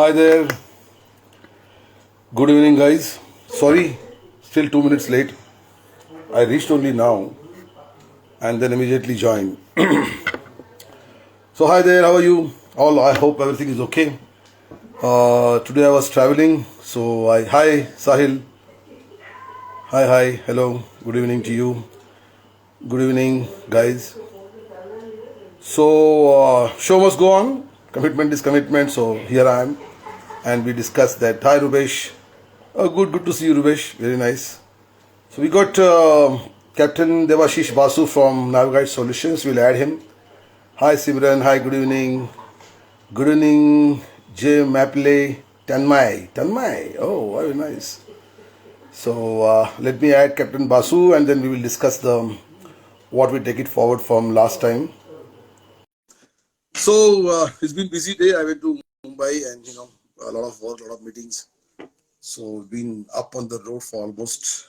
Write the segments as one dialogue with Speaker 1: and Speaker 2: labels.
Speaker 1: Hi there. Good evening, guys. Sorry, still 2 minutes late. I reached only now and then immediately joined. So, hi there. How are you? All. I hope everything is okay. Today I was traveling, so I. Hi, Sahil. Hi. Hello. Good evening to you. Good evening, guys. So, show must go on. Commitment is commitment. So here I am, and we discussed that. Hi, Rubesh. Good to see you, Rubesh. Very nice. So we got Captain Devashish Basu from Naviguide Solutions. We'll add him. Hi Simran. Hi. Good evening. Good evening, Jay Maple. Tanmay. Oh, very nice. So let me add Captain Basu, and then we will discuss the what we take it forward from last time. So it's been busy day. I went to Mumbai, and a lot of work, a lot of meetings. So been up on the road for almost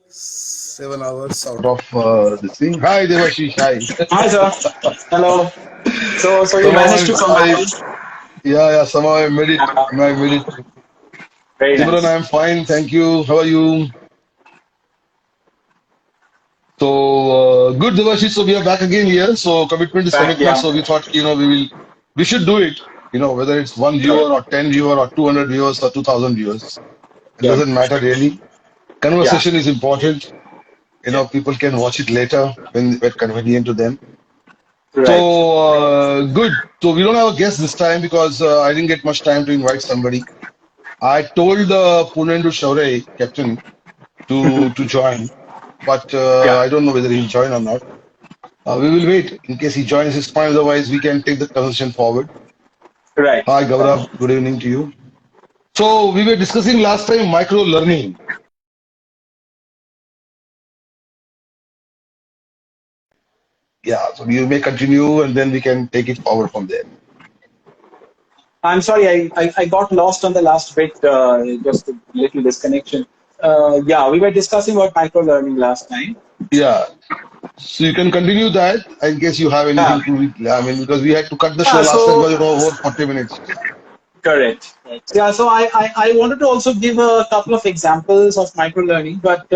Speaker 1: 7 hours out of this thing. Hi, Devashish. Hi.
Speaker 2: Hi, sir. Hello. So you
Speaker 1: Somehow
Speaker 2: managed to come back home?
Speaker 1: yeah. Somehow I made it. I made it.
Speaker 2: Very
Speaker 1: Simran,
Speaker 2: nice.
Speaker 1: I'm fine. Thank you. How are you? So good, Devashish. So we are back again here. So commitment is
Speaker 2: Back,
Speaker 1: commitment.
Speaker 2: yeah.
Speaker 1: So we thought, we should do it. Whether it's one
Speaker 2: Correct.
Speaker 1: viewer or 10 viewer or 200 viewers or 2,000 viewers, it
Speaker 2: Yeah.
Speaker 1: doesn't matter really.
Speaker 2: Yeah.
Speaker 1: Conversation is important. People can watch it later when convenient to them. So
Speaker 2: Right.
Speaker 1: good. So we don't have a guest this time because I didn't get much time to invite somebody. I told Punendu Shaurey, captain, to join, but
Speaker 2: Yeah.
Speaker 1: I don't know whether he'll join or not. We will wait in case he joins. It's fine. Otherwise, we can take the conversation forward.
Speaker 2: Right.
Speaker 1: Hi,
Speaker 2: Right.
Speaker 1: Gaurav. Good evening to you. So we were discussing last time micro learning. Yeah. So you may continue, and then we can take it forward from there.
Speaker 2: I'm sorry, I got lost on the last bit, just a little disconnection. Yeah, we were discussing about micro learning last time.
Speaker 1: Yeah. So you can continue that in case you have
Speaker 2: Yeah.
Speaker 1: anything to. I mean, because we had to cut the show
Speaker 2: Yeah,
Speaker 1: last time
Speaker 2: so
Speaker 1: because it was over 40 minutes.
Speaker 2: correct. Right. Yeah, so I wanted to also give a couple of examples of micro learning, but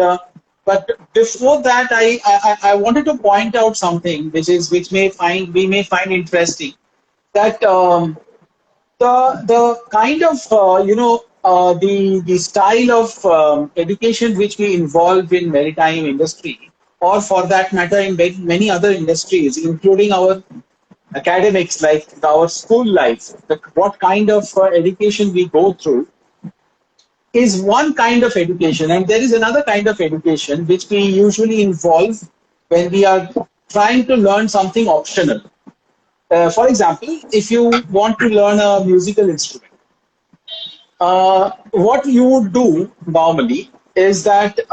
Speaker 2: before that, I wanted to point out something which we may find interesting, that the kind of the style of education which we involve in maritime industry, or for that matter in many other industries, including our academics, like our school life, what kind of education we go through is one kind of education, and there is another kind of education which we usually involve when we are trying to learn something optional. For example, if you want to learn a musical instrument, what you would do normally is that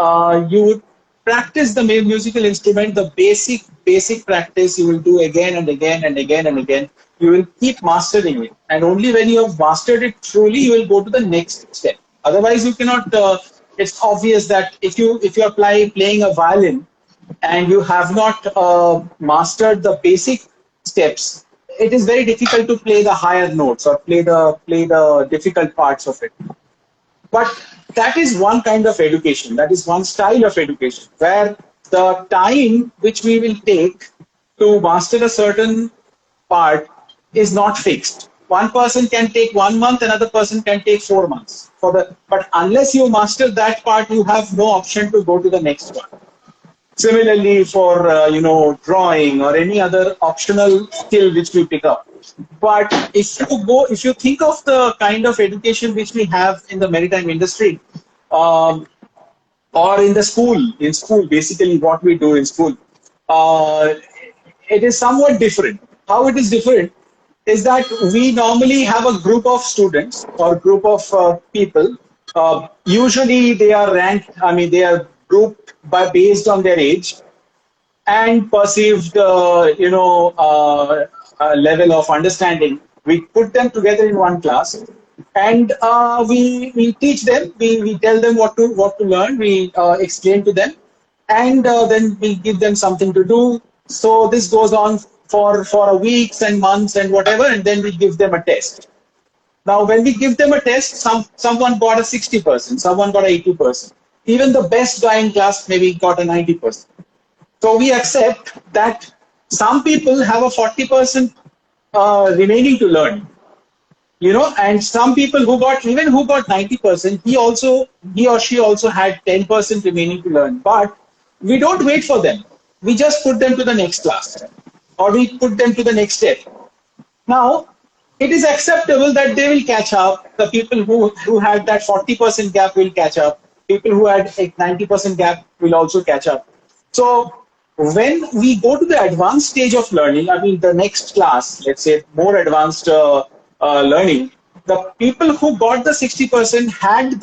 Speaker 2: you would practice the musical instrument, the basic practice you will do again and again and again and again. You will keep mastering it, and only when you have mastered it truly, you will go to the next step. Otherwise, you cannot. It's obvious that if you are playing a violin and you have not mastered the basic steps, it is very difficult to play the higher notes or play the difficult parts of it. But that is one kind of education. That is one style of education where the time which we will take to master a certain part is not fixed. One person can take 1 month, another person can take 4 months. But unless you master that part, you have no option to go to the next one. Similarly, for drawing or any other optional skill which we pick up. But if you think of the kind of education which we have in the maritime industry, um, or in school, basically what we do in school, uh, it is somewhat different. How it is different is that we normally have a group of students or group of people. Usually they are ranked. I mean, they are grouped by based on their age and perceived, level of understanding. We put them together in one class, and we teach them. We tell them what to learn. We explain to them, and then we give them something to do. So this goes on for weeks and months and whatever, and then we give them a test. Now, when we give them a test, someone got a 60%, someone got a 80%. Even the best guy in class maybe got a 90%. So we accept that some people have a 40% remaining to learn, and some people who got 90%, he or she also had 10% remaining to learn. But we don't wait for them. We just put them to the next class, or we put them to the next step. Now, it is acceptable that they will catch up. The people who had that 40% gap will catch up. People who had a 90% gap will also catch up. So when we go to the advanced stage of learning, I mean the next class, let's say more advanced learning, the people who got the 60% had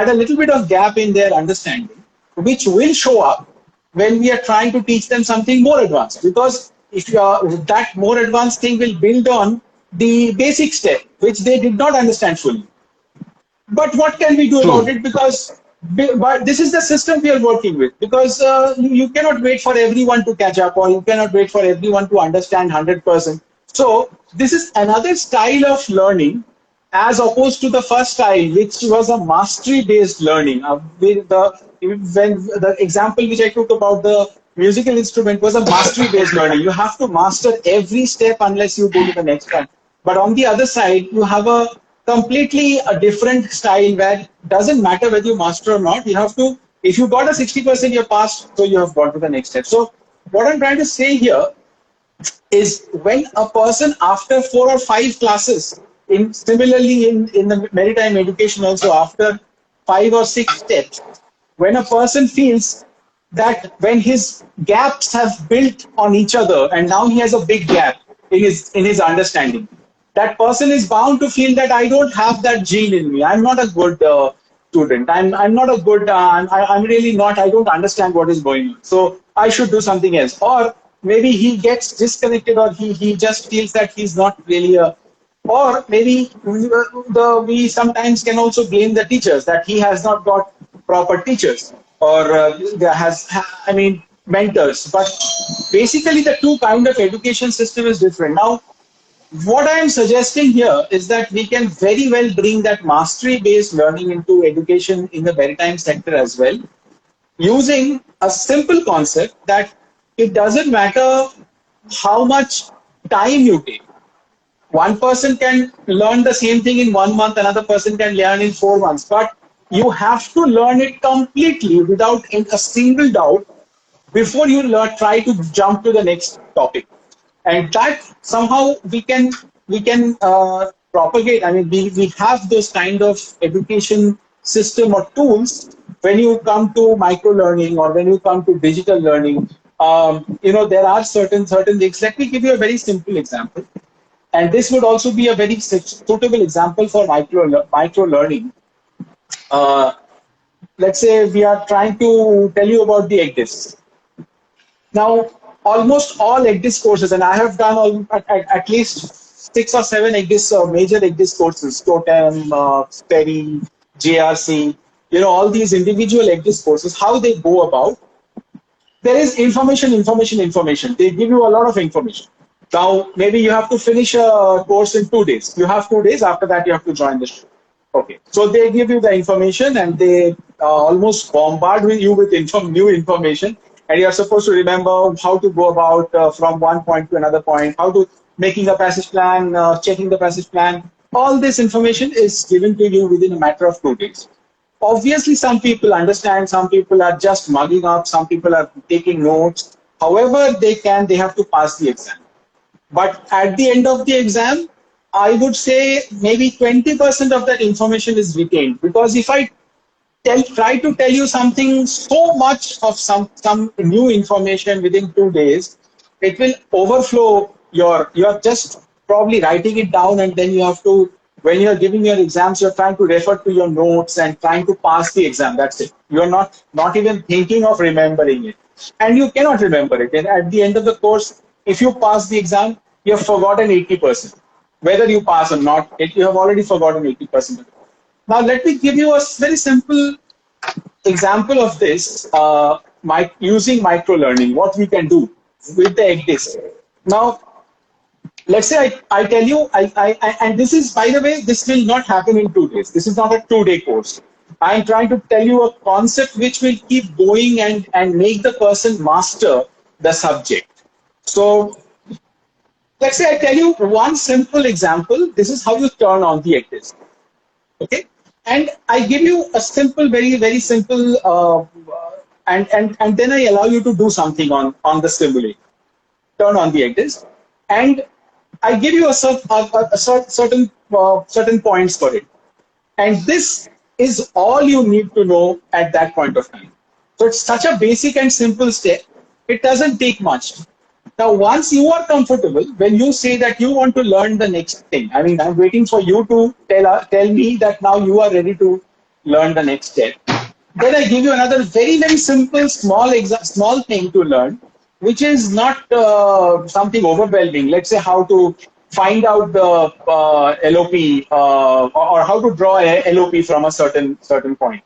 Speaker 2: a little bit of gap in their understanding, which will show up when we are trying to teach them something more advanced. Because if that more advanced thing will build on the basic step, which they did not understand fully. But what can we do about it? But this is the system we are working with, because you cannot wait for everyone to catch up, or you cannot wait for everyone to understand 100%. So this is another style of learning, as opposed to the first style, which was a mastery-based learning. When the example which I took about the musical instrument was a mastery-based learning. You have to master every step unless you go to the next one. But on the other side, you have a completely a different style where it doesn't matter whether you master or not. You have to, if you got a 60%, you're passed, so you have gone to the next step. So what I'm trying to say here is, when a person after 4 or 5 classes, similarly in the maritime education also, after 5 or 6 steps, when a person feels that when his gaps have built on each other and now he has a big gap in his understanding, that person is bound to feel that I don't have that gene in me. I'm not a good student. I'm not a good. I'm really not. I don't understand what is going on. So I should do something else. Or maybe he gets disconnected, or he just feels that he's not really a. Or maybe we sometimes can also blame the teachers, that he has not got proper teachers, or mentors. But basically, the two kind of education system is different. Now, what I am suggesting here is that we can very well bring that mastery-based learning into education in the maritime sector as well, using a simple concept that it doesn't matter how much time you take. One person can learn the same thing in 1 month, another person can learn in 4 months, but you have to learn it completely without a single doubt before you try to jump to the next topic. And that somehow we can propagate. I mean, we have those kind of education system or tools when you come to micro learning, or when you come to digital learning. There are certain things. Let me give you a very simple example, and this would also be a very suitable example for micro learning. Let's say we are trying to tell you about the ECDIS. Now, almost all ECDIS courses, and I have done at least 6 or 7 major ECDIS courses, TOTEM, SPERI, JRC, all these individual ECDIS courses, how they go about. There is information. They give you a lot of information. Now, maybe you have to finish a course in 2 days. You have 2 days, after that you have to join the show. Okay, so they give you the information, and they almost bombard you with new information. And you are supposed to remember how to go about from one point to another point, how to making a passage plan, checking the passage plan. All this information is given to you within a matter of 2 days. Obviously, some people understand, some people are just mugging up, some people are taking notes. However they can, they have to pass the exam. But at the end of the exam, I would say maybe 20% of that information is retained. Because if I try to tell you something, so much of some new information within 2 days, it will overflow you're just probably writing it down, and then you have to, when you're giving your exams, you're trying to refer to your notes and trying to pass the exam. That's it. You're not even thinking of remembering it. And you cannot remember it. And at the end of the course, if you pass the exam, you have forgotten 80%. Whether you pass or not, you have already forgotten 80%. Now, let me give you a very simple example of this, using micro learning, what we can do with the ECDIS. Now, let's say I tell you, and this is, by the way, this will not happen in 2 days. This is not a 2 day course. I'm trying to tell you a concept which will keep going and make the person master the subject. So let's say I tell you one simple example. This is how you turn on the ecdist. Okay, and I give you a simple, very simple, and then I allow you to do something on the stimulate. Turn on the ecdist, and I give you certain points for it. And this is all you need to know at that point of time. So it's such a basic and simple step. It doesn't take much. Now, once you are comfortable, when you say that you want to learn the next thing, I mean, I'm waiting for you to tell me that now you are ready to learn the next step. Then I give you another very simple, small thing to learn, which is not something overwhelming. Let's say how to find out the LOP, or how to draw a LOP from a certain point.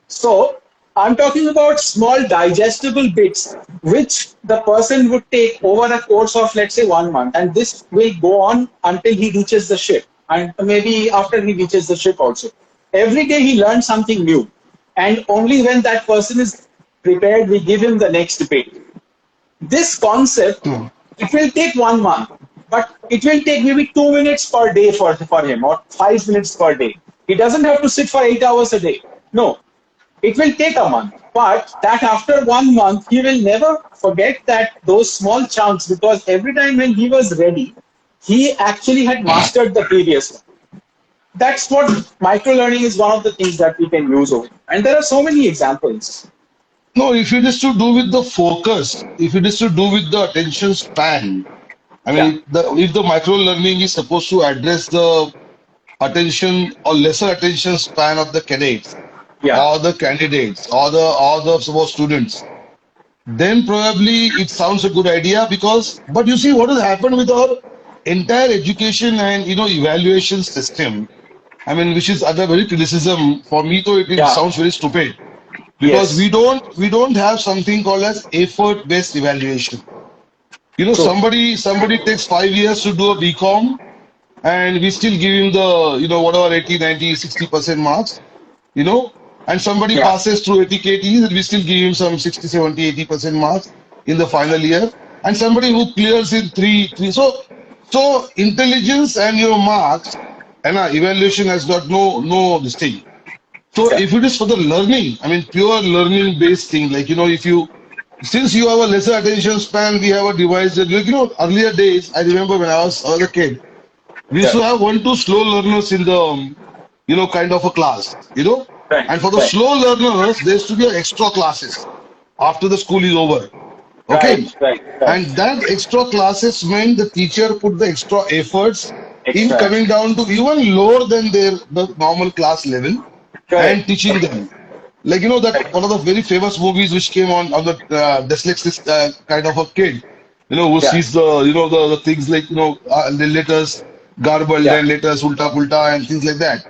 Speaker 2: So I'm talking about small digestible bits which the person would take over a course of, let's say, 1 month, and this will go on until he reaches the ship, and maybe after he reaches the ship also. Every day he learns something new, and only when that person is prepared, we give him the next bit. This concept, it will take 1 month, but it will take maybe 2 minutes per day for him, or 5 minutes per day. He doesn't have to sit for 8 hours a day. No, it will take a month, but that after 1 month, he will never forget that those small chunks, because every time when he was ready, he actually had mastered the previous one. That's what micro learning is, one of the things that we can use over. And there are so many examples.
Speaker 1: No, if it is to do with the focus, if it is to do with the attention span, I
Speaker 2: Yeah,
Speaker 1: mean, if the micro learning is supposed to address the attention or lesser attention span of the cadets
Speaker 2: yeah,
Speaker 1: or the candidates or the suppose students, then probably it sounds a good idea because, but you see what has happened with our entire education and evaluation system. I mean, which is under very criticism for me, though it
Speaker 2: yeah,
Speaker 1: sounds very stupid because we
Speaker 2: yes,
Speaker 1: don't we don't have something called as effort based evaluation.
Speaker 2: true.
Speaker 1: Somebody takes 5 years to do a BCom and we still give him the whatever 80, 90, 60% marks, you know, and somebody
Speaker 2: Yeah,
Speaker 1: passes through 80 KTs and we still give him some 60, 70, 80% marks in the final year, and somebody who clears in three. So intelligence and your marks and our evaluation has got no this thing. So
Speaker 2: yeah,
Speaker 1: if it is for the learning, I mean pure learning based thing, like if you since you have a lesser attention span, we have a device that earlier days. I remember when I was a kid, we used
Speaker 2: yeah,
Speaker 1: to have 1, 2 slow learners in the kind of a class,
Speaker 2: right,
Speaker 1: and for the
Speaker 2: right,
Speaker 1: slow learners, there used to be extra classes after the school is over. Okay,
Speaker 2: right.
Speaker 1: and that extra classes meant the teacher put the extra efforts in
Speaker 2: Extra.
Speaker 1: coming down to even lower than the normal class level and
Speaker 2: Correct.
Speaker 1: teaching them. Like that
Speaker 2: Correct.
Speaker 1: one of the very famous movies which came on the dyslexic kind of a kid, who
Speaker 2: Yeah.
Speaker 1: sees the things like the letters garbled
Speaker 2: Yeah.
Speaker 1: and letters ulta pulta and things like that.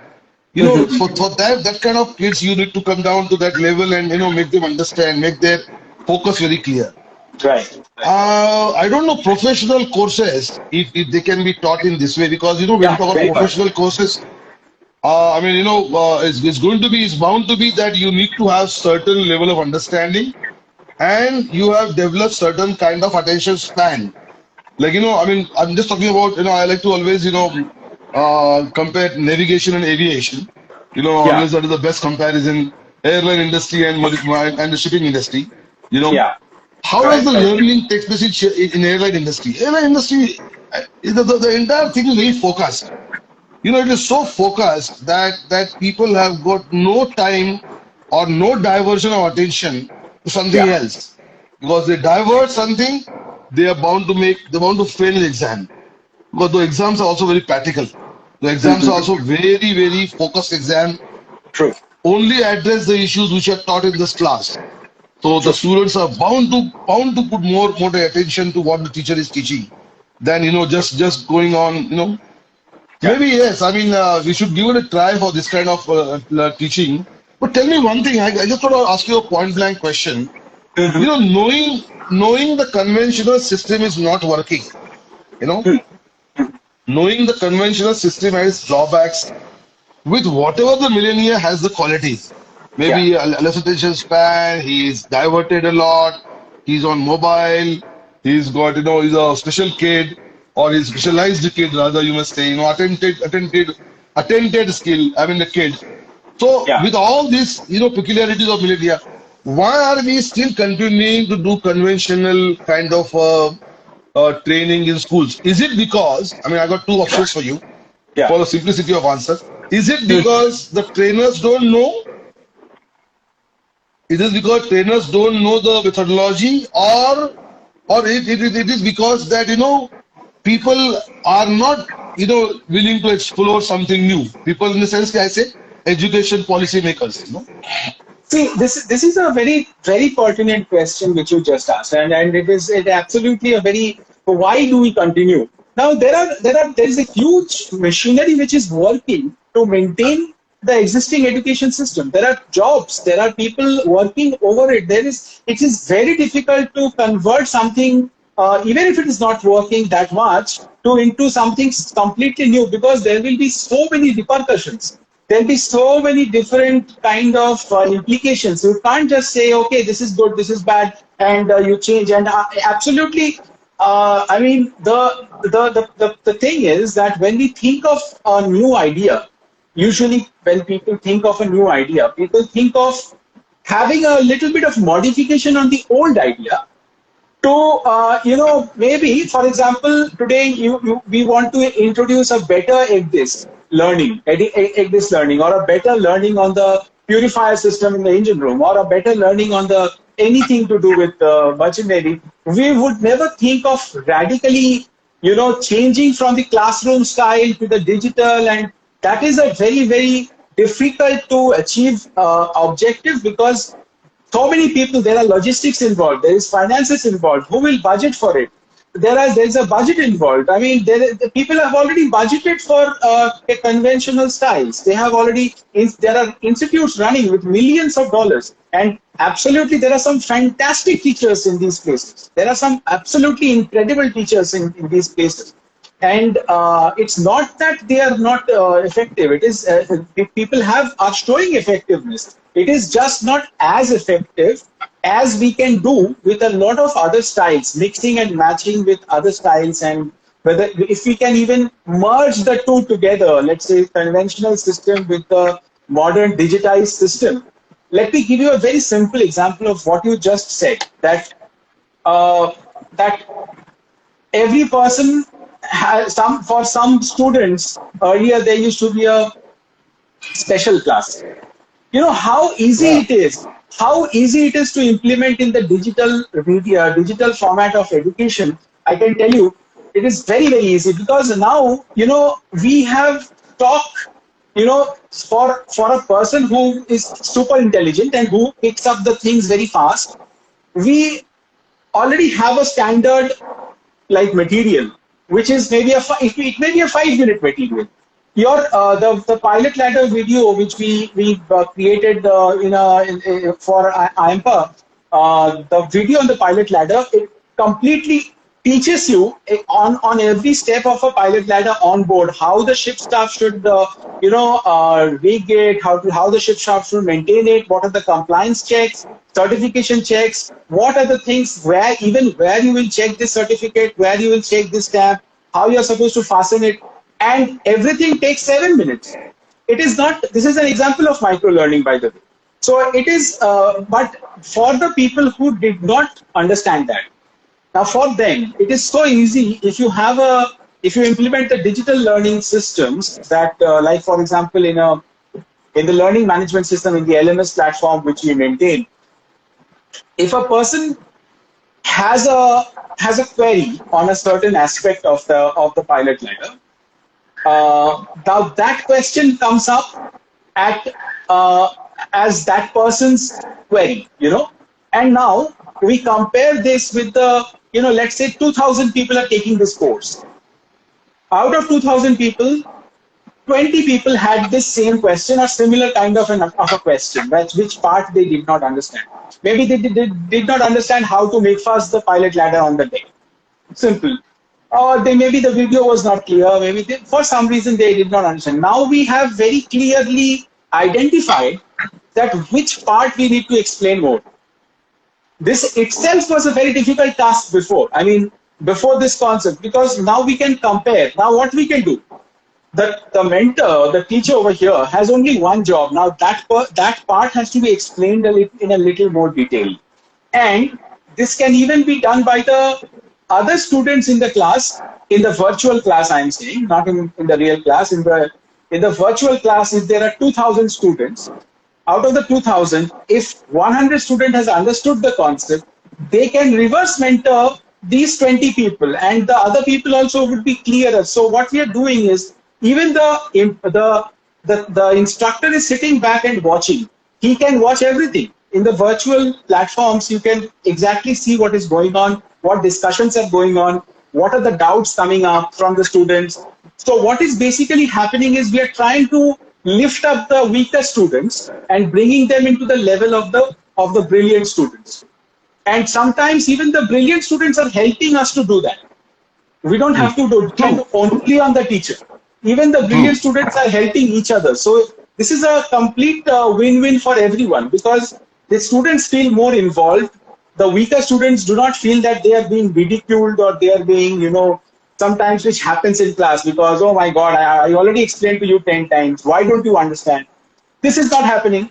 Speaker 2: Mhm.
Speaker 1: For that kind of kids, you need to come down to that level and make them understand, make their focus very clear.
Speaker 2: Right.
Speaker 1: I don't know professional courses if they can be taught in this way because when you
Speaker 2: Yeah.
Speaker 1: talk about
Speaker 2: Very much.
Speaker 1: professional courses, I mean it's bound to be that you need to have certain level of understanding and you have developed certain kind of attention span. Like I mean I'm just talking about I like to always compare navigation and aviation.
Speaker 2: Yeah.
Speaker 1: Always that is the best comparison. Airline industry and the shipping industry. You know
Speaker 2: Yeah.
Speaker 1: how does
Speaker 2: Right.
Speaker 1: the
Speaker 2: Right.
Speaker 1: learning takes place in airline industry? Airline industry, the entire thing is very focused. It is so focused that people have got no time or no diversion of attention to something
Speaker 2: Yeah.
Speaker 1: else. Because they divert something, they're bound to fail the exam. Because the exams are also very practical. The exams are also very focused exam.
Speaker 2: True.
Speaker 1: Only address the issues which are taught in this class. So the
Speaker 2: True.
Speaker 1: students are bound to put more attention to what the teacher is teaching than just going on.
Speaker 2: Yeah.
Speaker 1: Maybe yes. I mean, we should give it a try for this kind of teaching. But tell me one thing. I just want to ask you a point blank question.
Speaker 2: Mhm.
Speaker 1: Knowing the conventional system is not working. You know, knowing the conventional system has its drawbacks, with whatever the millionaire has the qualities.
Speaker 2: Yeah.
Speaker 1: Maybe a less attention span, he's diverted a lot, he's on mobile, he's got, he's a special kid, or he's specialized kid, rather, you must say, attented skill, I mean, the kid. So,
Speaker 2: Yeah.
Speaker 1: with all these, peculiarities of millennia, why are we still continuing to do conventional kind of training in schools? Is it because, I mean, I got two
Speaker 2: Yeah.
Speaker 1: options for you
Speaker 2: Yeah.
Speaker 1: for the simplicity of answer. Is it
Speaker 2: Hmm.
Speaker 1: because the trainers don't know? Is it because trainers don't know the methodology, or it is because that people are not willing to explore something new. People, in the sense that I say, education policy makers.
Speaker 2: See, this is a very pertinent question which you just asked, and it absolutely a very. Why do we continue? Now there is a huge machinery which is working to maintain the existing education system. There are jobs, there are people working over it. It is very difficult to convert something, even if it is not working that much, to into something completely new, because there will be so many repercussions. There'll be so many different kind of implications. You can't just say, okay, this is good, this is bad, and you change. And absolutely, I mean, the thing is that when we think of a new idea, usually when people think of a new idea, people think of having a little bit of modification on the old idea to maybe, for example, today we want to introduce a better egg this learning, or a better learning on the purifier system in the engine room, or a better learning on the anything to do with machinery. We would never think of radically changing from the classroom style to the digital, and that is a very difficult to achieve objective, because so many people, there are logistics involved, there is finances involved, who will budget for it? There's a budget involved. I mean, the people have already budgeted for conventional styles. They have already, there are institutes running with millions of dollars, and absolutely there are some fantastic teachers in these places. There are some absolutely incredible teachers in these places. And it's not that they are not effective. It is people are showing effectiveness. It is just not as effective as we can do with a lot of other styles, mixing and matching with other styles, and whether if we can even merge the two together, let's say conventional system with the modern digitized system. Let me give you a very simple example of what you just said, that that every person has for some students, earlier there used to be a special class. You know
Speaker 1: Yeah.
Speaker 2: how easy it is to implement in the digital media, digital format of education. I can tell you, it is very easy, because now we have talk. For a person who is super intelligent and who picks up the things very fast, we already have a standard like material, which is maybe it may be a 5 minute material. Your the pilot ladder video which we created for IMPA, the video on the pilot ladder, it completely teaches you on every step of a pilot ladder on board how the ship staff should rig it, how the ship staff should maintain it, what are the compliance checks, certification checks, what are the things where you will check this certificate, where you will check this tab, how you are supposed to fasten it, and everything takes 7 minutes. It is not. This is an example of micro learning, by the way. So it is, but for the people who did not understand that, now for them, it is so easy if you implement the digital learning systems that, like for example, in the learning management system, in the LMS platform which we maintain, if a person has a query on a certain aspect of the pilot ladder, now that question comes up at as that person's query, and now we compare this with the, let's say 2,000 people are taking this course. Out of 2,000 people, 20 people had this same question or similar kind of a question, which part they did not understand. Maybe they did not understand how to make fast the pilot ladder on the deck. Simple. or they maybe the video was not clear, maybe for some reason they did not understand. Now we have very clearly identified that which part we need to explain more. This itself was a very difficult task before. I mean, before this concept, because now we can compare. Now what we can do, the mentor, the teacher over here has only one job. Now that part has to be explained in a little more detail. And this can even be done by the other students in the class, in the virtual class I'm saying, not in the real class. In the virtual class, if there are 2,000 students, out of the 2,000, if 100 student has understood the concept, they can reverse mentor these 20 people, and the other people also would be clearer. So what we are doing is, even the instructor is sitting back and watching. He can watch everything. In the virtual platforms, you can exactly see what is going on, what discussions are going on, what are the doubts coming up from the students. So what is basically happening is we are trying to lift up the weaker students and bringing them into the level of the brilliant students. And sometimes even the brilliant students are helping us to do that. We don't have to depend only on the teacher. Even the brilliant students are helping each other. So this is a complete win-win for everyone, because the students feel more involved. The weaker students do not feel that they are being ridiculed or they are being, sometimes which happens in class because, oh my God, I already explained to you 10 times. Why don't you understand? This is not happening.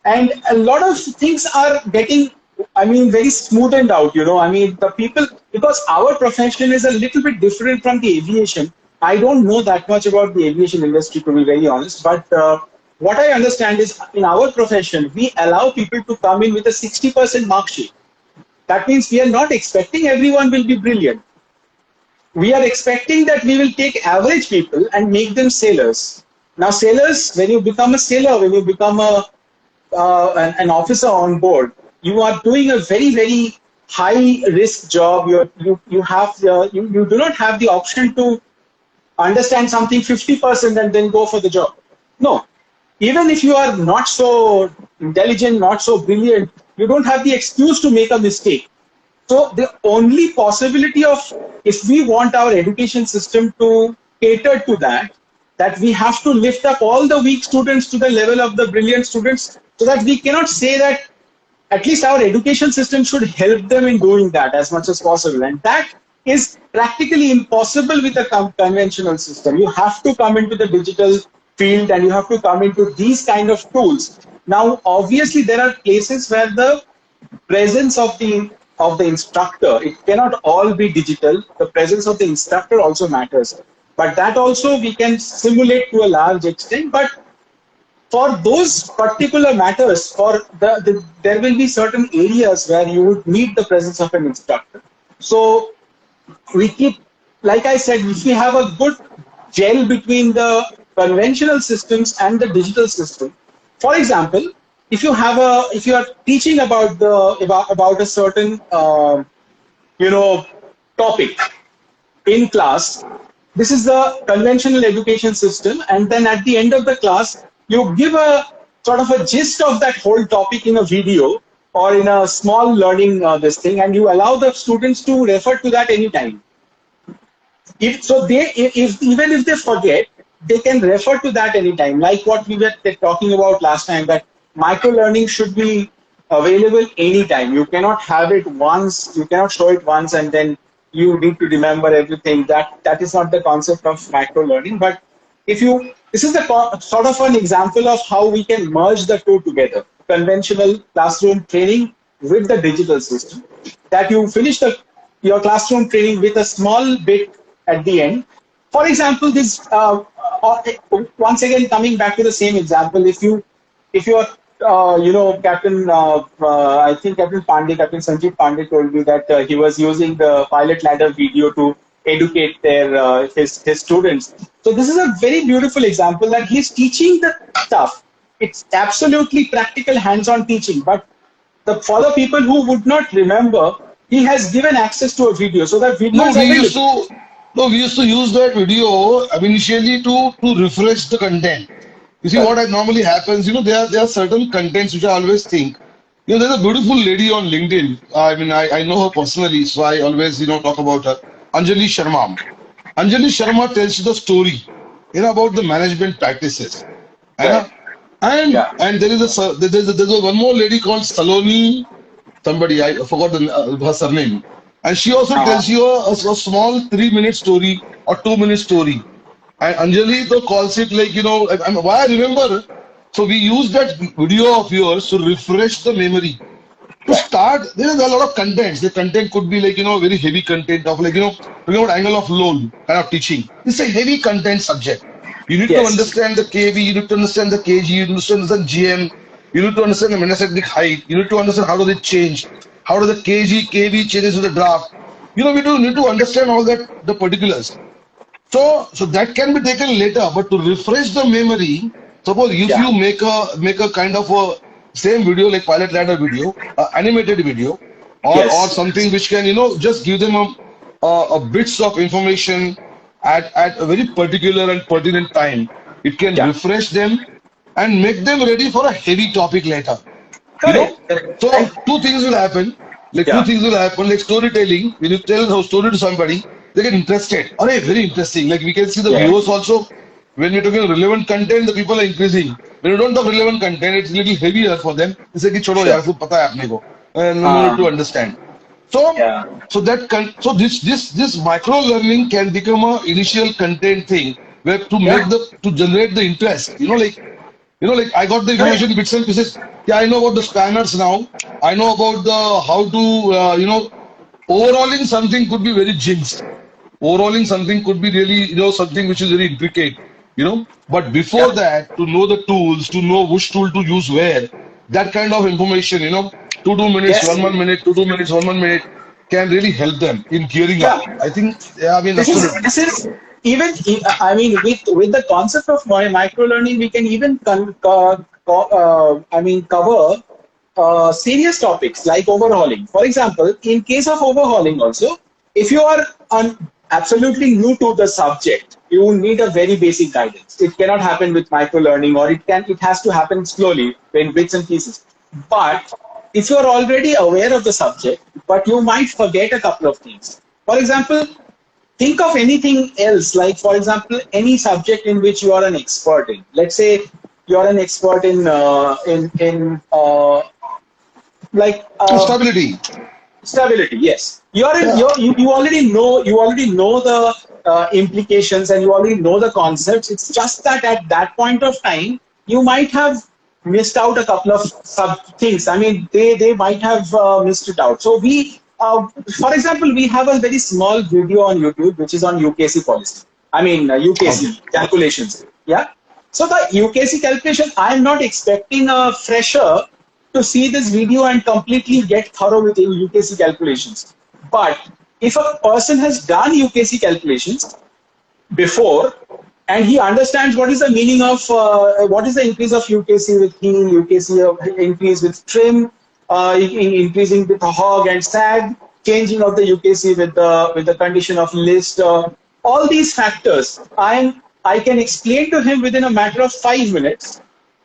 Speaker 2: And a lot of things are getting, very smoothened out, the people, because our profession is a little bit different from the aviation. I don't know that much about the aviation industry, to be very honest, but what I understand is in our profession, we allow people to come in with a 60% mark sheet. That means we are not expecting everyone will be brilliant. We are expecting that we will take average people and make them sailors. Now, sailors, when you become a sailor, when you become an officer on board, you are doing a very, very high risk job. You do not have the option to understand something 50% and then go for the job. No. Even if you are not so intelligent, not so brilliant, you don't have the excuse to make a mistake. So the only possibility of, if we want our education system to cater to that we have to lift up all the weak students to the level of the brilliant students, so that we cannot say that at least our education system should help them in doing that as much as possible. And that is practically impossible with a conventional system. You have to come into the digital field and you have to come into these kind of tools. Now, obviously, there are places where the presence of the instructor, it cannot all be digital. The presence of the instructor also matters. But that also we can simulate to a large extent. But for those particular matters, there will be certain areas where you would need the presence of an instructor. So we keep, like I said, if we have a good gel between the conventional systems and the digital system. For example, if you are teaching about a certain topic in class, this is the conventional education system, and then at the end of the class, you give a sort of a gist of that whole topic in a video or in a small learning this thing, and you allow the students to refer to that anytime. Even if they forget, they can refer to that anytime. Like what we were talking about last time, that micro learning should be available anytime. You cannot have it once, you cannot show it once and then you need to remember everything. That is not the concept of micro learning. But this is the sort of an example of how we can merge the two together. Conventional classroom training with the digital system. That you finish your classroom training with a small bit at the end. For example, this once again coming back to the same example, if you are Captain, I think Captain Sanjeev Pandey told me that he was using the pilot ladder video to educate his students. So this is a very beautiful example that he's teaching the stuff. It's absolutely practical hands-on teaching, but for the people who would not remember, he has given access to a video, so that video is available.
Speaker 3: We used to use that video initially to refresh the content. You see, what normally happens, there are certain contents which I always think. There's a beautiful lady on LinkedIn. I know her personally, so I always, talk about her. Anjali Sharma. Anjali Sharma tells you the story, about the management practices. है ना?
Speaker 2: Correct. Yeah.
Speaker 3: And there's one more lady called Saloni somebody, I forgot her surname, and she also
Speaker 2: Uh,
Speaker 3: tells you a small 3 minute story or 2 minute story. And Anjali though calls it like, why I remember. So we use that video of yours to refresh the memory. To
Speaker 2: right.
Speaker 3: start, there is a lot of contents. The content could be like, very heavy content of like, talking about angle of load kind of teaching. It's a heavy content subject. You need to
Speaker 2: Yes.
Speaker 3: understand the KV, you need to understand the KG, you need to understand GM, you need to understand the monastic height, you need to understand how do they change, how do the KG, KV changes with the draft. We do need to understand all that, the particulars. So that can be taken later, but to refresh the memory, suppose if
Speaker 2: Yeah.
Speaker 3: you make a kind of a same video like pilot ladder video, animated video, or
Speaker 2: Yes.
Speaker 3: something which can just give them a bits of information at a very particular and pertinent time. It can
Speaker 2: Yeah.
Speaker 3: refresh them and make them ready for a heavy topic later. You know,
Speaker 2: Correct. Correct.
Speaker 3: so
Speaker 2: And
Speaker 3: two things will happen. Like two
Speaker 2: yeah.
Speaker 3: things will happen. Like storytelling. When you tell a story to somebody, they get interested. Oh, very interesting. Like we can see the
Speaker 2: Yeah.
Speaker 3: viewers also. When you're talking relevant content, the people are increasing. When you don't talk relevant content, it's a little heavier for them. It's like, छोड़ो यार,
Speaker 2: Sure.
Speaker 3: सब पता है अपने को. And no need to
Speaker 2: Um,
Speaker 3: understand. So,
Speaker 2: yeah.
Speaker 3: this micro learning can become a initial content thing where
Speaker 2: Yeah.
Speaker 3: to generate the interest. Like I got the
Speaker 2: Correct.
Speaker 3: information in bits and pieces. Yeah, I know about the spanners now. I know about the how to overhauling something could be very jinxed. Overhauling something could be really something which is very intricate. But before
Speaker 2: Yeah.
Speaker 3: that, to know the tools, to know which tool to use where, that kind of information, 2 minutes,
Speaker 2: Yes.
Speaker 3: 1 minute, 2 minutes, 1 minute can really help them in gearing up.
Speaker 2: Yeah.
Speaker 3: I think, yeah, I mean,
Speaker 2: This is
Speaker 3: absolutely.
Speaker 2: this is even I mean with the concept of micro learning we can even cover serious topics like overhauling. For example, in case of overhauling also, if you are absolutely new to the subject, you need a very basic guidance. It cannot happen with micro learning, or it has to happen slowly in bits and pieces. But if you are already aware of the subject, but you might forget a couple of things. For example, think of anything else, like for example any subject in which you are an expert in. Let's say you are an expert in like
Speaker 3: Stability.
Speaker 2: stability. Yes, you are in
Speaker 3: Yeah.
Speaker 2: you already know the implications, and you already know the concepts. It's just that at that point of time you might have missed out a couple of sub things. I mean, they might have missed it out. So for example, we have a very small video on YouTube which is on UKC policy. I mean,
Speaker 3: Okay.
Speaker 2: UKC calculations. Yeah. So the UKC calculation, I am not expecting a fresher to see this video and completely get thorough with UKC calculations. But if a person has done UKC calculations before, and he understands what is the meaning of what is the increase of UKC with heel, UKC increase with trim, increasing with the hog and sag, changing of the UKC with the condition of list, all these factors I can explain to him within a matter of 5 minutes.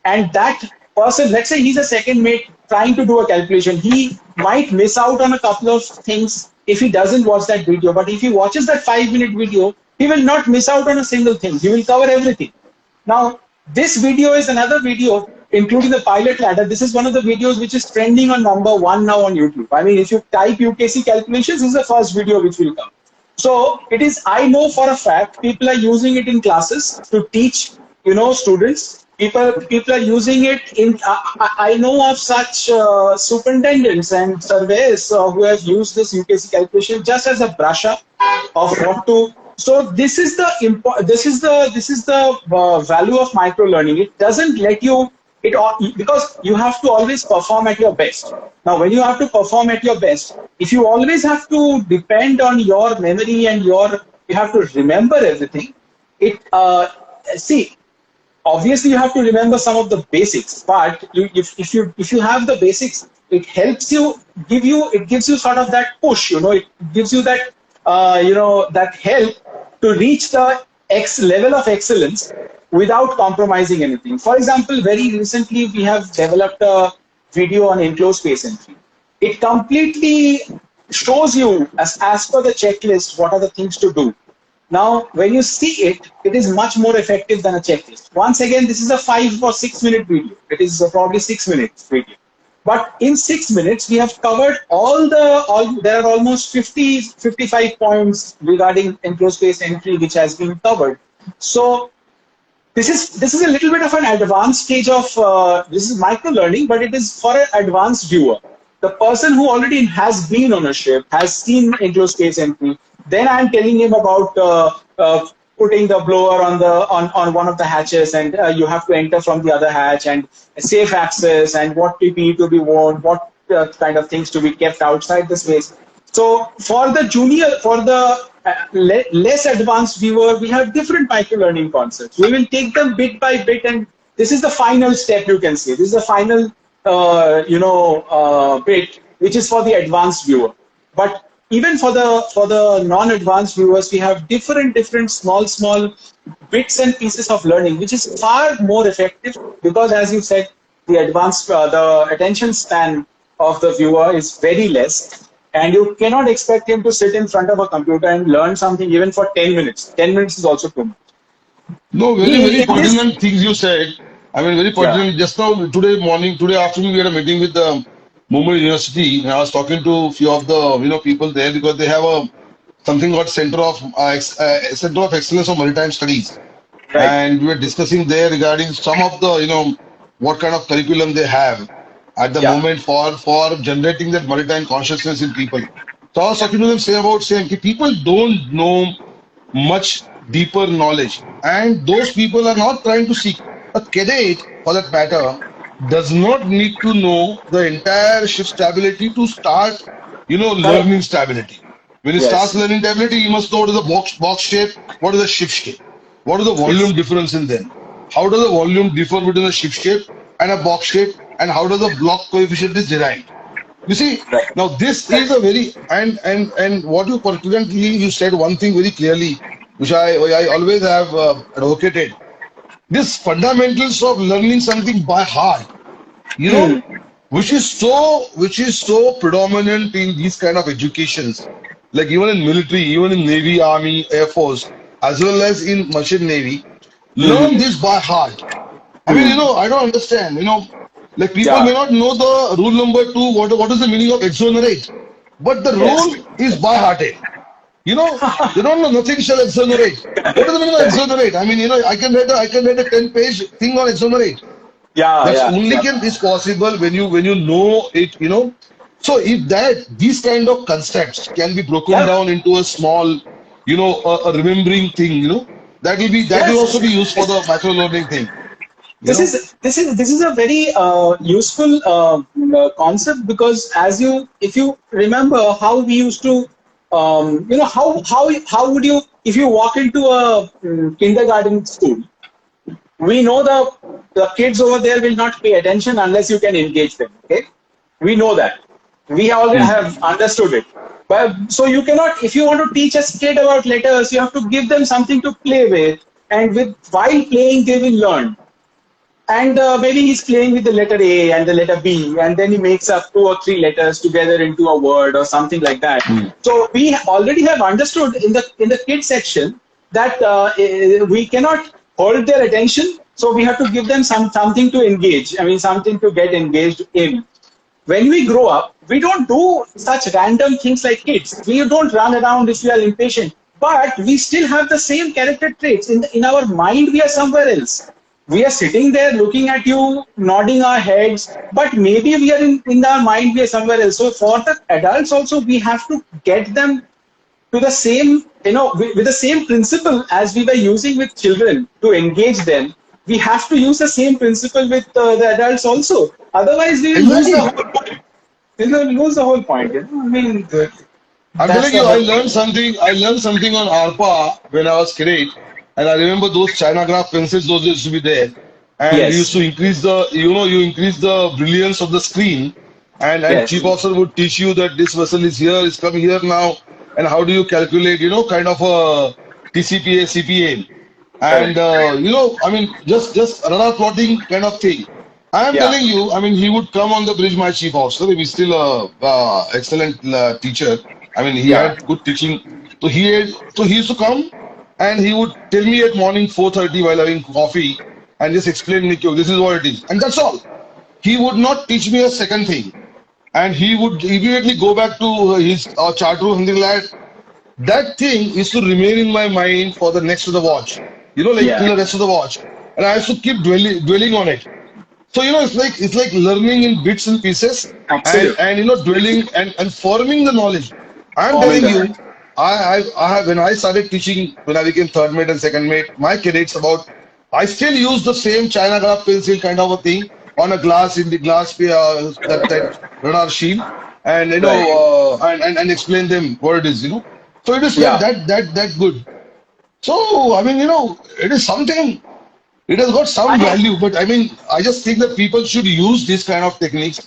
Speaker 2: And that person, let's say he's a second mate trying to do a calculation, he might miss out on a couple of things if he doesn't watch that video. But if he watches that 5 minute video, he will not miss out on a single thing. He will cover everything. Now, this video is another video, including the pilot ladder. This is one of the videos which is trending on #1 now on YouTube. I mean, if you type UKC calculations, this is the first video which will come. So it is, I know for a fact, people are using it in classes to teach, students. People are using it in, I know of such superintendents and surveyors who have used this UKC calculation just as a brush up of what to. So this is the value of micro learning. It doesn't let you because you have to always perform at your best. Now, when you have to perform at your best, if you always have to depend on your memory and you have to remember everything. See, obviously you have to remember some of the basics, but if you have the basics, it helps you it gives you sort of that push. It gives you that that help to reach the X level of excellence without compromising anything. For example, very recently we have developed a video on enclosed space entry. It completely shows you as per the checklist what are the things to do. Now, when you see it, it is much more effective than a checklist. Once again, this is a 5 or 6 minute video. It is probably 6 minutes video. But in 6 minutes, we have covered there are almost 55 points regarding enclosed space entry, which has been covered. So this is a little bit of an advanced stage of this is micro learning, but it is for an advanced viewer. The person who already has been on a ship, has seen enclosed space entry. Then I'm telling him about putting the blower on one of the hatches, and you have to enter from the other hatch, and safe access, and what PPE to be worn, what kind of things to be kept outside the space. So for the less advanced viewer, we have different micro-learning concepts. We will take them bit by bit, and this is the final step, you can say. This is the final, bit, which is for the advanced viewer. But even for the non-advanced viewers, we have different small bits and pieces of learning, which is far more effective because, as you said, the attention span of the viewer is very less. And you cannot expect him to sit in front of a computer and learn something even for 10 minutes. 10 minutes is also too much.
Speaker 3: No, very pertinent things you said. I mean, very
Speaker 2: Yeah.
Speaker 3: pertinent. Just now, today afternoon, we had a meeting with the Mumbai University, and I was talking to a few of the people there because they have a something called Center of Excellence of Maritime Studies,
Speaker 2: Right.
Speaker 3: and we were discussing there regarding some of the what kind of curriculum they have at the
Speaker 2: Yeah.
Speaker 3: moment for generating that maritime consciousness in people. So I was talking to them saying people don't know much deeper knowledge, and those people are not trying to seek. A cadet, for that matter, does not need to know the entire ship stability to start, learning stability. When he
Speaker 2: Yes.
Speaker 3: starts learning stability, he must know what is the box shape, what is the ship shape, what is the volume difference in them, how does the volume differ between a ship shape and a box shape, and how does the block coefficient is derived. You see,
Speaker 2: Right.
Speaker 3: now this is a very and what you particularly you said one thing very clearly, which I always have advocated. This fundamentals of learning something by heart, you know, which is so predominant in these kind of educations, like even in military, even in Navy, Army, Air Force, as well as in Merchant Navy. Learn this by heart. I mean, I don't understand. Like people may
Speaker 2: Yeah.
Speaker 3: not know the rule number 2, what is the meaning of exonerate, but the
Speaker 2: Yes.
Speaker 3: rule is by hearted. They don't know nothing shall exonerate. What is the meaning of exonerate? I mean, I can read a 10-page thing on exonerate.
Speaker 2: Yeah.
Speaker 3: That's
Speaker 2: Yeah.
Speaker 3: only
Speaker 2: Yeah.
Speaker 3: can is possible when you know it. So if these kind of concepts can be broken
Speaker 2: Yeah.
Speaker 3: down into a small, a remembering thing, that will also be used for
Speaker 2: Yes.
Speaker 3: the micro learning thing. You
Speaker 2: this
Speaker 3: know.
Speaker 2: is this is a very useful concept, because if you remember how we used to how would you, if you walk into a kindergarten school, we know the kids over there will not pay attention unless you can engage them. Okay, we know that, we already have understood it. But so you cannot, if you want to teach a kid about letters, you have to give them something to play with, and while playing they will learn. And maybe he's playing with the letter A and the letter B, and then he makes up 2 or 3 letters together into a word or something like that. So we already have understood in the kid section that we cannot hold their attention. So we have to give them something to engage. I mean, something to get engaged in. When we grow up, we don't do such random things like kids. We don't run around if we are impatient, but we still have the same character traits. In our mind, we are somewhere else. We are sitting there looking at you, nodding our heads, but maybe we are in our mind, we are somewhere else. So for the adults also, we have to get them to the same, with the same principle as we were using with children to engage them. We have to use the same principle with the adults also. Otherwise, we will lose the
Speaker 3: Exactly.
Speaker 2: whole point. We will lose the whole point. I mean,
Speaker 3: I'm
Speaker 2: that's
Speaker 3: telling
Speaker 2: the
Speaker 3: you, I
Speaker 2: whole
Speaker 3: learned
Speaker 2: point.
Speaker 3: something. I learned something on ARPA when I was kid, and I remember those China graph pencils. Those used to be there, and we used
Speaker 2: Yes.
Speaker 3: to increase you increase the brilliance of the screen, and
Speaker 2: Yes.
Speaker 3: chief officer would teach you that this vessel is here, is coming here now, and how do you calculate, kind of a TCPA, CPA, and
Speaker 2: Correct.
Speaker 3: I mean, just radar plotting kind of thing. I am
Speaker 2: Yeah.
Speaker 3: telling you, I mean, he would come on the bridge, my chief officer. He's still a excellent teacher. I mean, he
Speaker 2: Yeah.
Speaker 3: had good teaching. So he used to come and he would tell me at morning 4:30 while having coffee and just explain me, "Kyo, this is what it is. And that's all. He would not teach me a second thing. And he would immediately go back to his chart room, something like that. That thing is to remain in my mind for the next to the watch. Like till
Speaker 2: Yeah.
Speaker 3: the rest of the watch. And I have to keep dwelling on it. So it's like learning in bits and pieces and
Speaker 2: Absolutely.
Speaker 3: dwelling and forming the knowledge. I'm
Speaker 2: Forming
Speaker 3: telling
Speaker 2: the
Speaker 3: you,
Speaker 2: mind.
Speaker 3: I have when I started teaching when I became third mate and second mate, my cadets about I still use the same China graph pencil kind of a thing on a glass in the glass that radar shield and
Speaker 2: Right.
Speaker 3: and explain them what it is. So it is like
Speaker 2: Yeah.
Speaker 3: that good. So I mean it is something. It has got some
Speaker 2: I
Speaker 3: value, but I mean, I just think that people should use these kind of techniques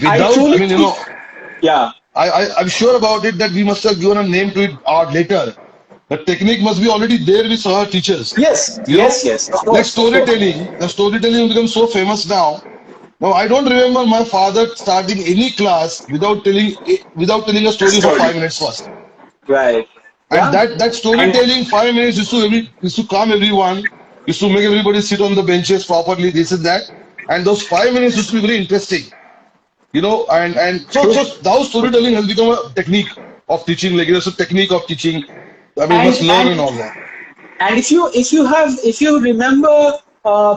Speaker 2: I
Speaker 3: without, I
Speaker 2: truly
Speaker 3: mean,
Speaker 2: think. Yeah.
Speaker 3: I'm sure about it that we must have given a name to it later. The technique must be already there with our teachers.
Speaker 2: Yes.
Speaker 3: You know,
Speaker 2: Yes. Yes. Of
Speaker 3: like
Speaker 2: course. Of course.
Speaker 3: storytelling. The storytelling has become so famous now. Now, I don't remember my father starting any class without telling a story for
Speaker 2: Story.
Speaker 3: 5 minutes first.
Speaker 2: Right.
Speaker 3: And
Speaker 2: Yeah.
Speaker 3: that
Speaker 2: And
Speaker 3: storytelling 5 minutes used to calm everyone, used to make everybody sit on the benches properly, this and that. And those 5 minutes used to be very interesting, and so
Speaker 2: true.
Speaker 3: now storytelling has become a technique of teaching, like it's a technique of teaching. I mean, you
Speaker 2: And
Speaker 3: must learn and
Speaker 2: and
Speaker 3: all that.
Speaker 2: and if you remember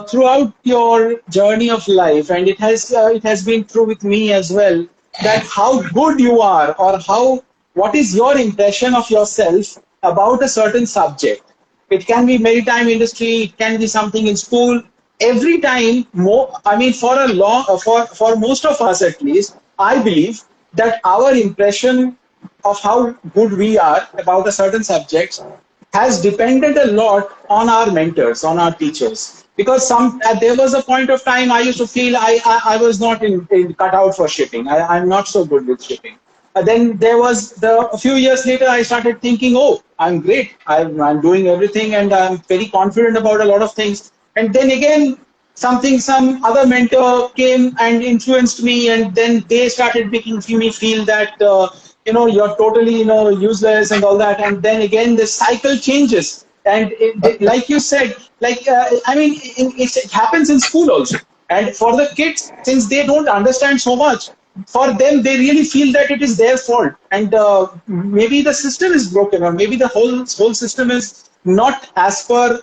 Speaker 2: throughout your journey of life, and it has been true with me as well, that how good you are, or how what is your impression of yourself about a certain subject. It can be maritime industry, it can be something in school. Every time, more, I mean, for most of us at least, I believe that our impression of how good we are about a certain subject has depended a lot on our mentors, on our teachers. Because there was a point of time I used to feel I was not cut out for shipping. I'm not so good with shipping. Then there was a few years later, I started thinking, oh, I'm great. I'm doing everything and I'm very confident about a lot of things. And then again, some other mentor came and influenced me, and then they started making me feel that you're totally useless and all that. And then again the cycle changes, and like you said, like I mean, it happens in school also. And for the kids, since they don't understand so much, for them they really feel that it is their fault, and maybe the system is broken, or maybe the whole system is not as per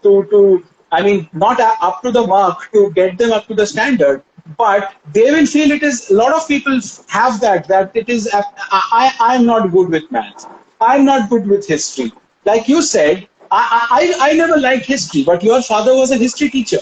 Speaker 2: to I mean, not up to the mark to get them up to the standard. But they will feel it is. A lot of people have that it is. I'm not good with maths. I'm not good with history. Like you said, I never liked history, but your father was a history teacher.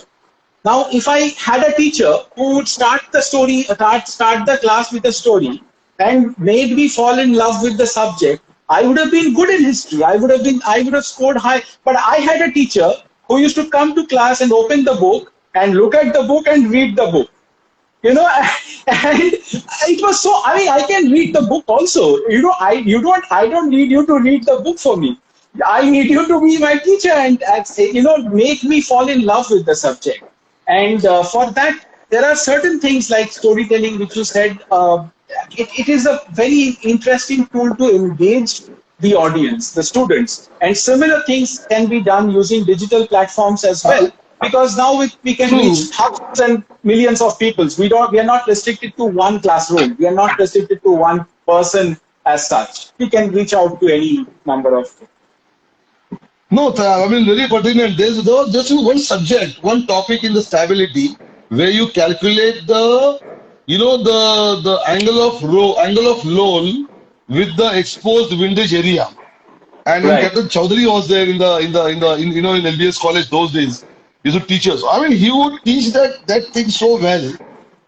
Speaker 2: Now, if I had a teacher who would start the class with a story and made me fall in love with the subject, I would have been good in history. I would have scored high. But I had a teacher who used to come to class and open the book and look at the book and read the book. you know and it was so, I mean, I can read the book also. I don't need you to read the book for me. I need you to be my teacher and make me fall in love with the subject. And for that, there are certain things like storytelling, which you said. It is a very interesting tool to engage the audience, the students. And similar things can be done using digital platforms as well, because now we can reach
Speaker 3: True.
Speaker 2: thousands and millions of people. We are not restricted to one classroom. We are not restricted to one person as such. We can reach out to any number of.
Speaker 3: No, I mean, very pertinent. There's one subject, one topic in the stability where you calculate the angle of roll with the exposed windage area. And when
Speaker 2: Right.
Speaker 3: Captain Chowdhury was there in LBS college those days, he used to teach us. I mean, he would teach that thing so well.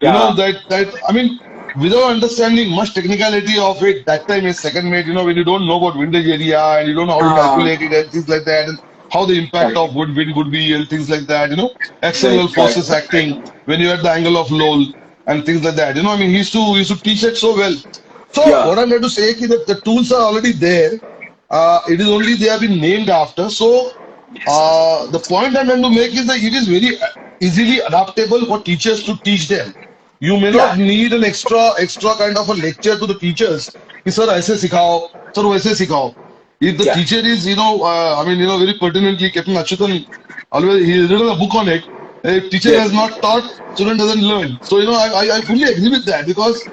Speaker 2: Yeah.
Speaker 3: That I mean, without understanding much technicality of it, that time as second mate, when you don't know about windage area and you don't know how to
Speaker 2: Ah.
Speaker 3: calculate it and things like that, and how the impact
Speaker 2: Right.
Speaker 3: of wind would be and things like that, external
Speaker 2: Right.
Speaker 3: forces
Speaker 2: Right.
Speaker 3: acting when you're at the angle of lull and things like that. I mean, he used to teach it so well. So
Speaker 2: Yeah.
Speaker 3: what I'm trying to say is that the tools are already there. It is only they have been named after. So
Speaker 2: Yes.
Speaker 3: the point I'm trying to make is that it is very easily adaptable for teachers to teach them. You may not
Speaker 2: Yeah.
Speaker 3: need an extra kind of a lecture to the teachers. कि sir ऐसे सिखाओ, sir वैसे सिखाओ. If the
Speaker 2: Yeah.
Speaker 3: teacher is, I mean, very pertinently, Captain Achyutan, always he has written a book on it. If teacher has
Speaker 2: Yes.
Speaker 3: not taught, student doesn't learn. So I fully agree with that because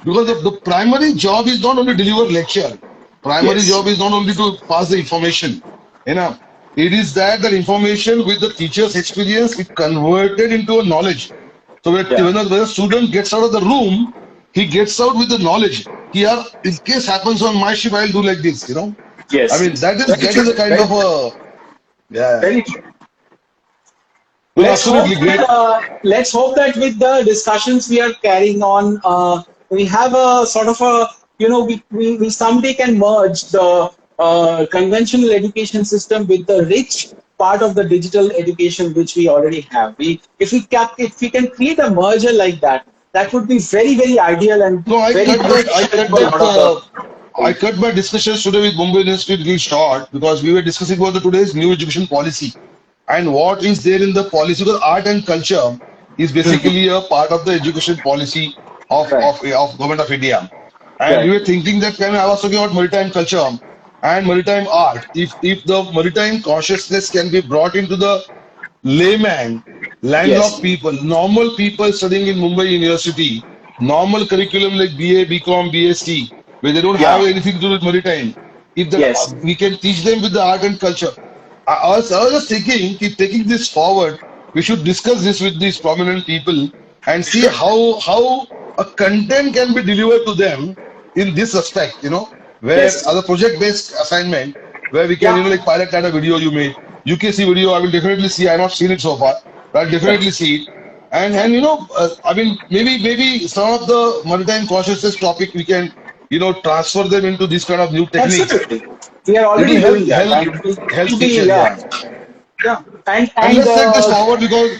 Speaker 3: the primary job is not only deliver lecture. Primary
Speaker 2: Yes.
Speaker 3: job is not only to pass the information. You know, it is that information with the teacher's experience is converted into a knowledge. So
Speaker 2: Yeah.
Speaker 3: when a student gets out of the room, he gets out with the knowledge. Here, in case happens on my ship, I'll do like this. I
Speaker 2: Yes.
Speaker 3: mean,
Speaker 2: Very
Speaker 3: that is
Speaker 2: true.
Speaker 3: a kind
Speaker 2: Very
Speaker 3: of
Speaker 2: true.
Speaker 3: a yeah.
Speaker 2: Very true.
Speaker 3: Well,
Speaker 2: Let's hope
Speaker 3: absolutely
Speaker 2: that
Speaker 3: great.
Speaker 2: with the discussions we are carrying on, we have a sort of a we someday can merge the conventional education system with the rich part of the digital education which we already have. If we can create a merger like that, that would be very very ideal and
Speaker 3: No,
Speaker 2: very beneficial to a lot of
Speaker 3: I
Speaker 2: the.
Speaker 3: cut my discussions today with Mumbai University little short because we were discussing about the today's new education policy and what is there in the policy. Because art and culture is basically a part of the education policy
Speaker 2: Right,
Speaker 3: of government of India. And we
Speaker 2: right.
Speaker 3: were thinking that time I was talking about maritime culture and maritime art. If the maritime consciousness can be brought into the layman, landlocked
Speaker 2: Yes.
Speaker 3: people, normal people studying in Mumbai University, normal curriculum like BA, BCom, BSc, where they don't have
Speaker 2: Yeah.
Speaker 3: anything to do with maritime. If that
Speaker 2: Yes.
Speaker 3: we can teach them with the art and culture. I was just thinking, keep taking this forward. We should discuss this with these prominent people and see
Speaker 2: Sure.
Speaker 3: how a content can be delivered to them in this aspect. Where
Speaker 2: Yes.
Speaker 3: as a project-based assignment, where we can,
Speaker 2: Yeah.
Speaker 3: like pilot that a video you made. UKC video, I will definitely see. I have not seen it so far, but I'll
Speaker 2: Yeah.
Speaker 3: definitely see it. And I mean, maybe some of the maritime consciousness topic we can, transfer them into this kind of new techniques.
Speaker 2: Absolutely. We are
Speaker 3: It will
Speaker 2: already
Speaker 3: help
Speaker 2: doing that.
Speaker 3: help
Speaker 2: And
Speaker 3: help
Speaker 2: to be,
Speaker 3: teachers,
Speaker 2: yeah.
Speaker 3: yeah.
Speaker 2: Yeah. And,
Speaker 3: And
Speaker 2: and
Speaker 3: let's take this forward because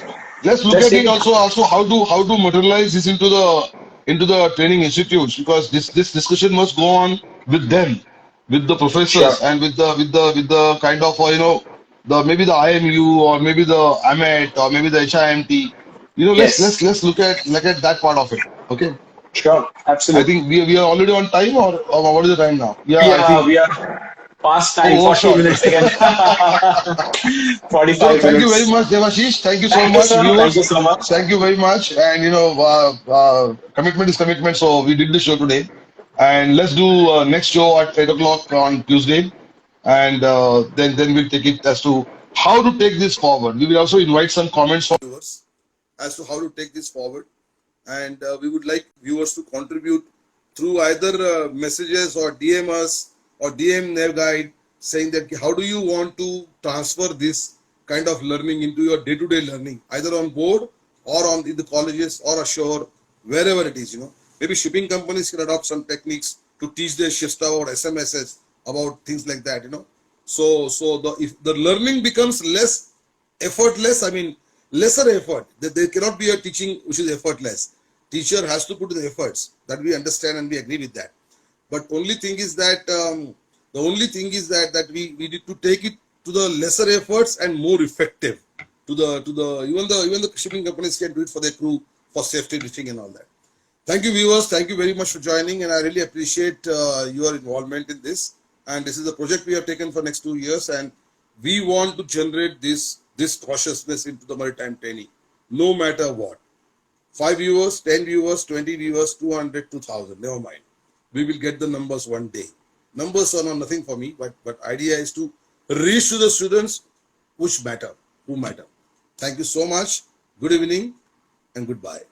Speaker 3: let's look
Speaker 2: let's
Speaker 3: at it
Speaker 2: take it.
Speaker 3: also how to materialize this into the training institutes because this discussion must go on with them, with the
Speaker 2: Sure.
Speaker 3: professors and with the kind of the maybe the IMU or maybe the AMET or maybe the HIMT.
Speaker 2: Yes.
Speaker 3: Let's look at that part of it. Okay.
Speaker 2: Sure.
Speaker 3: I
Speaker 2: Absolutely.
Speaker 3: think we are already on time or what is the time now? Yeah, I
Speaker 2: Yeah,
Speaker 3: think
Speaker 2: we are past time,
Speaker 3: oh
Speaker 2: 40
Speaker 3: overshot.
Speaker 2: minutes again.
Speaker 3: So
Speaker 2: 45
Speaker 3: thank you very
Speaker 2: minutes.
Speaker 3: much, Devashish. Thank you so
Speaker 2: Thank you,
Speaker 3: much,
Speaker 2: sir. Thank you
Speaker 3: viewers.
Speaker 2: so much.
Speaker 3: Thank you very much. And commitment is commitment. So we did the show today, and let's do next show at 8 o'clock on Tuesday, and then we'll take it as to how to take this forward. We will also invite some comments from viewers as to how to take this forward, and we would like viewers to contribute through either messages or DM us or DM their guide saying that how do you want to transfer this kind of learning into your day-to-day learning, either on board or on in the colleges or ashore, wherever it is. Maybe shipping companies can adopt some techniques to teach their shift staff or SMSs about things like that. So the if the learning becomes less effortless, I mean lesser effort, that there cannot be a teaching which is effortless. Teacher has to put in the efforts, that we understand and we agree with that. But only thing is that we need to take it to the lesser efforts and more effective to the even the shipping companies can do it for their crew for safety lifting and all that. Thank you, viewers. Thank you very much for joining, and I really appreciate your involvement in this. And this is a project we have taken for next 2 years, and we want to generate this consciousness into the maritime training, no matter what. 5 viewers, 10 viewers, 20 viewers, 200, 2,000. Never mind. We will get the numbers one day. Numbers are not nothing for me, but idea is to reach to the students who matter. Thank you so much. Good evening and goodbye.